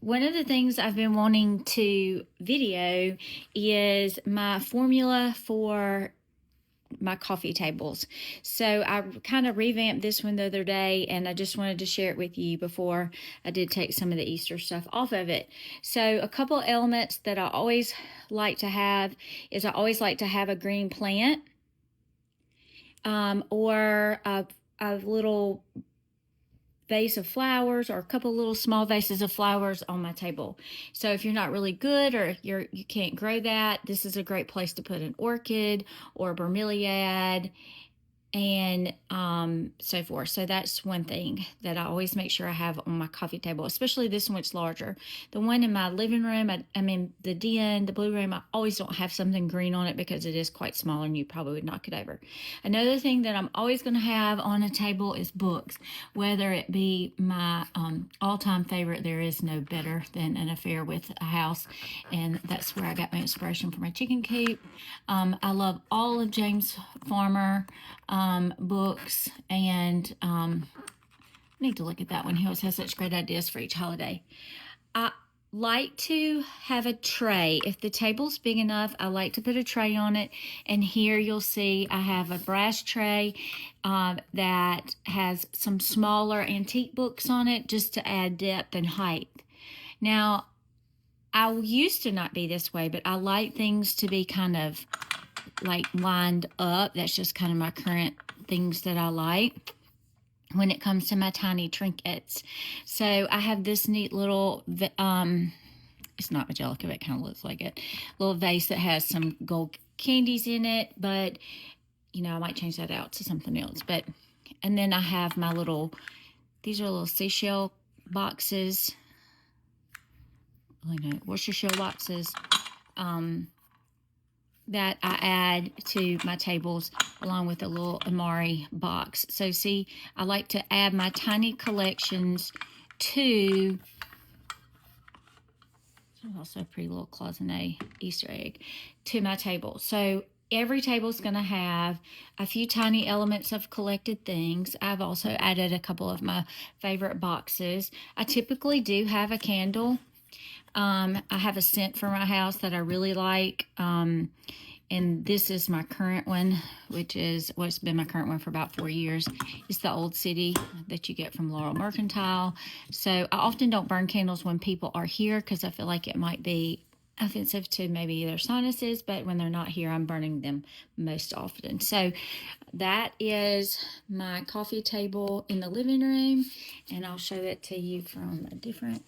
one of the things I've been wanting to video is my formula for my coffee tables. So I kind of revamped this one the other day, and I just wanted to share it with you before I did take some of the Easter stuff off of it. So a couple elements that I always like to have is I always like to have a green plant, or a little vase of flowers, or a couple little small vases of flowers on my table. So if you're not really good, or you can't grow that, this is a great place to put an orchid or a bromeliad, and so forth. So that's one thing that I always make sure I have on my coffee table, especially this one, it's larger. The one in my living room, I mean the den, the blue room, I always don't have something green on it because it is quite small and you probably would knock it over. Another thing that I'm always going to have on a table is books, whether it be my all-time favorite, There Is No Better Than an Affair with a House, and that's where I got my inspiration for my chicken coop. I love all of James Farmer books, and I need to look at that one. He always has such great ideas for each holiday. I like to have a tray. If the table's big enough, I like to put a tray on it, and here you'll see I have a brass tray that has some smaller antique books on it just to add depth and height. Now, I used to not be this way, but I like things to be kind of like lined up. That's just kind of my current things that I like when it comes to my tiny trinkets. So I have this neat little it's not Angelica, but it kind of looks like it, little vase that has some gold candies in it, but I might change that out to something else. But and then I have my these are little seashell boxes, Worcestershire boxes, that I add to my tables along with a little Amari box. So see, I like to add my tiny collections to, also a pretty little cloisonne Easter egg, to my table. So every table is going to have a few tiny elements of collected things. I've also added a couple of my favorite boxes. I typically do have a candle. I have a scent for my house that I really like, and this is my current one, which is what's been my current one for about 4 years. It's the Old City that you get from Laurel Mercantile. So I often don't burn candles when people are here because I feel like it might be offensive to maybe their sinuses, but when they're not here, I'm burning them most often. So that is my coffee table in the living room, and I'll show it to you from a different